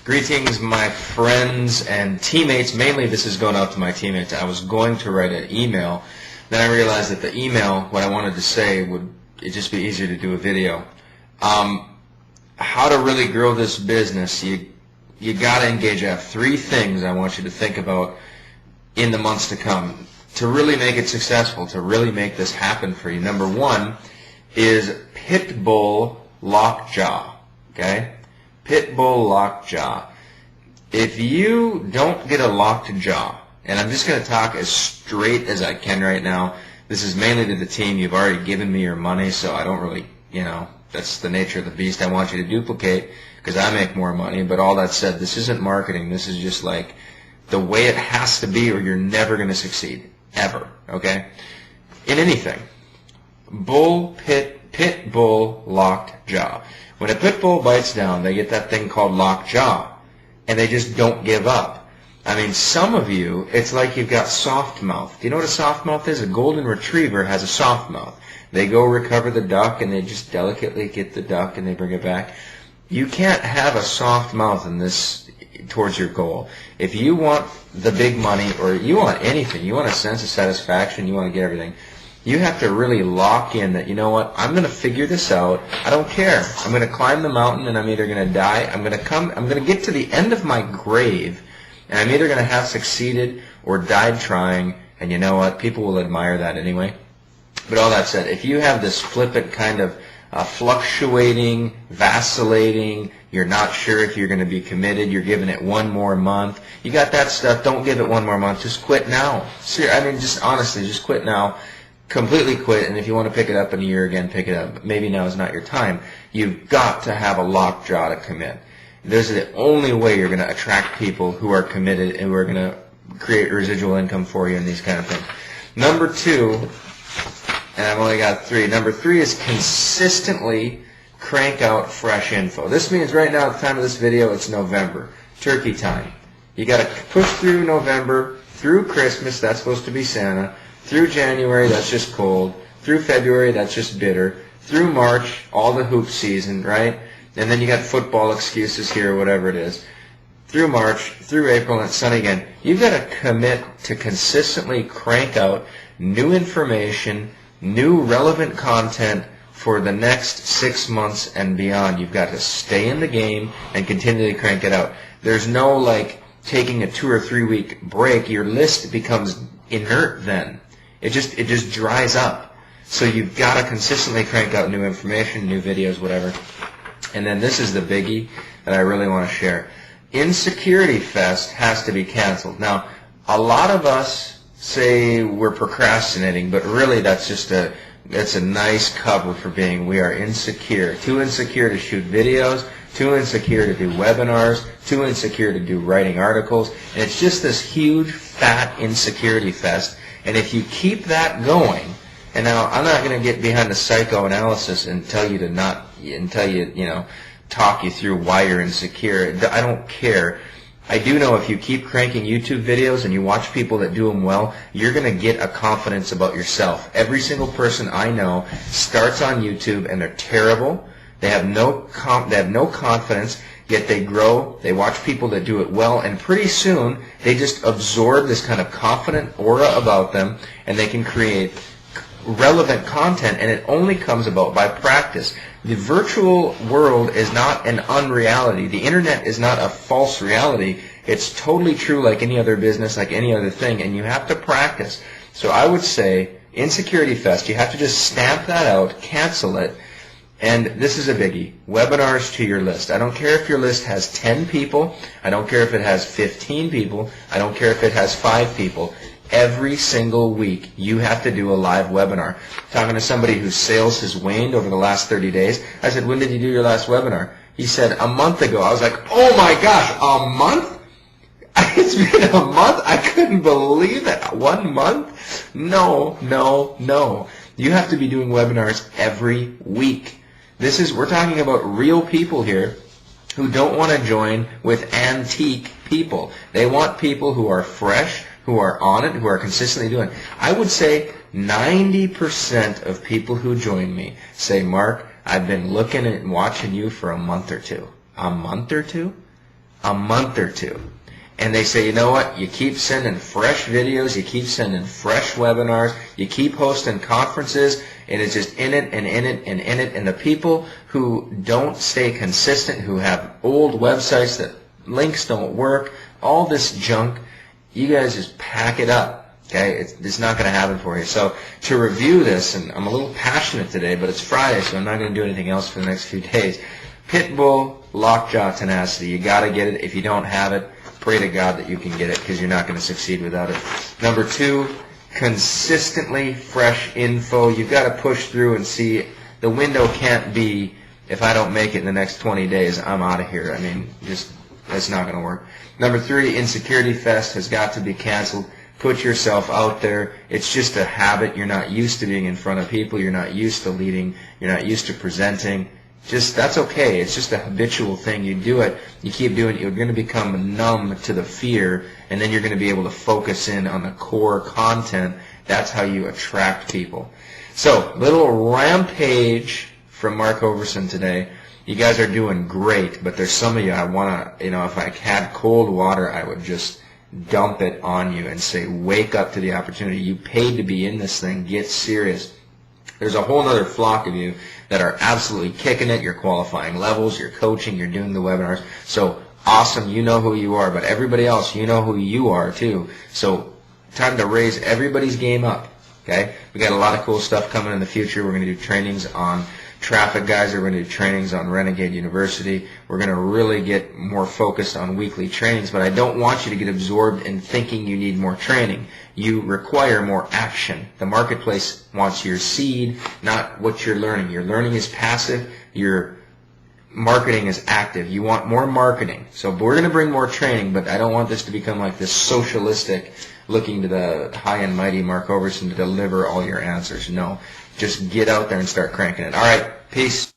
Greetings, my friends and teammates. Mainly this is going out to my teammates. I was going to write an email. Then I realized that the email, what I wanted to say, would it just be easier to do a video. How to really grow this business. You got to engage. I have 3 things I want you to think about in the months to come to really make it successful, to really make this happen for you. Number 1 is pit bull lockjaw. Okay? Pit bull lockjaw. If you don't get a locked jaw, and I'm just going to talk as straight as I can right now. This is mainly to the team. You've already given me your money, so I don't really, that's the nature of the beast. I want you to duplicate because I make more money. But all that said, this isn't marketing. This is just like the way it has to be, or you're never going to succeed, ever, okay? In anything. Pit bull locked jaw. When a pit bull bites down, they get that thing called locked jaw, and they just don't give up. I mean, some of you, it's like you've got soft mouth. Do you know what a soft mouth is? A golden retriever has a soft mouth. They go recover the duck, and they just delicately get the duck, and they bring it back. You can't have a soft mouth in this towards your goal. If you want the big money, or you want anything, you want a sense of satisfaction, you want to get everything, you have to really lock in that, you know what, I'm going to figure this out. I don't care. I'm going to climb the mountain, and I'm either going to die, I'm going to get to the end of my grave, and I'm either going to have succeeded or died trying, and you know what, people will admire that anyway. But all that said, if you have this flippant kind of fluctuating, vacillating, you're not sure if you're going to be committed, you're giving it 1 more month, you got that stuff, don't give it 1 more month, just quit now. Just honestly, just quit now. Completely quit, and if you want to pick it up in a year again, pick it up. Maybe now is not your time. You've got to have a locked jaw to commit. This is the only way you're going to attract people who are committed and who are going to create residual income for you and these kind of things. Number 2, and I've only got 3. Number 3 is consistently crank out fresh info. This means right now at the time of this video, it's November, turkey time. You got to push through November, through Christmas, that's supposed to be Santa, through January, that's just cold, through February, that's just bitter, through March, all the hoop season, right? And then you got football excuses here, or whatever it is. Through March, through April, and it's sunny again. You've got to commit to consistently crank out new information, new relevant content for the next 6 months and beyond. You've got to stay in the game and continually crank it out. There's no like taking a 2 or 3 week break. Your list becomes inert then. It just dries up. So you've got to consistently crank out new information, new videos, whatever. And then this is the biggie that I really want to share. Insecurity Fest has to be canceled. Now, a lot of us say we're procrastinating, but really that's a nice cover for being we are insecure. Too insecure to shoot videos, too insecure to do webinars, too insecure to do writing articles. And it's just this huge, fat insecurity fest. And if you keep that going, and now I'm not going to get behind the psychoanalysis and tell you talk you through why you're insecure. I don't care. I do know if you keep cranking YouTube videos and you watch people that do them well, you're going to get a confidence about yourself. Every single person I know starts on YouTube and they're terrible. They have no confidence, yet they grow. They watch people that do it well, and pretty soon they just absorb this kind of confident aura about them, and they can create relevant content, and it only comes about by practice. The virtual world is not an unreality. The internet is not a false reality. It's totally true like any other business, like any other thing, and you have to practice. So I would say, Insecurity Fest, you have to just stamp that out, cancel it, and this is a biggie. Webinars to your list. I don't care if your list has 10 people. I don't care if it has 15 people. I don't care if it has 5 people. Every single week, you have to do a live webinar. Talking to somebody whose sales has waned over the last 30 days, I said, when did you do your last webinar? He said, a month ago. I was like, oh my gosh, a month? It's been a month? I couldn't believe it. 1 month? No. You have to be doing webinars every week. We're talking about real people here who don't want to join with antique people. They want people who are fresh, who are on it, who are consistently doing it. I would say 90% of people who join me say, Mark, I've been looking and watching you for a month or two. A month or two? a month or two. And they say, you know what, you keep sending fresh videos, you keep sending fresh webinars, you keep hosting conferences, and it's just in it and in it and in it. And the people who don't stay consistent, who have old websites that links don't work, all this junk, you guys just pack it up, okay? It's not going to happen for you. So to review this, and I'm a little passionate today, but it's Friday, so I'm not going to do anything else for the next few days. Pitbull, lockjaw tenacity. You got to get it. If you don't have it, pray to God that you can get it, because you're not going to succeed without it. Number 2, consistently fresh info. You've got to push through and see. The window can't be, if I don't make it in the next 20 days, I'm out of here. I mean, just, that's not going to work. Number 3, Insecurity Fest has got to be canceled. Put yourself out there. It's just a habit. You're not used to being in front of people. You're not used to leading. You're not used to presenting. Just, that's okay. It's just a habitual thing. You do it, you keep doing it, you're going to become numb to the fear, and then you're going to be able to focus in on the core content. That's how you attract people. So, little rampage from Mark Overson today. You guys are doing great, but there's some of you I want to, if I had cold water, I would just dump it on you and say, wake up to the opportunity. You paid to be in this thing. Get serious. There's a whole other flock of you that are absolutely kicking it. You're qualifying levels, you're coaching, you're doing the webinars. So awesome, you know who you are, but everybody else, you know who you are too. So time to raise everybody's game up, okay? We got a lot of cool stuff coming in the future. We're going to do trainings on Traffic Guys. We're going to do trainings on Renegade University. We're going to really get more focused on weekly trainings, but I don't want you to get absorbed in thinking you need more training. You require more action. The marketplace wants your seed, not what you're learning. Your learning is passive. Your marketing is active. You want more marketing. So we're going to bring more training, but I don't want this to become like this socialistic, looking to the high and mighty Mark Overson to deliver all your answers. No. Just get out there and start cranking it. All right. Peace.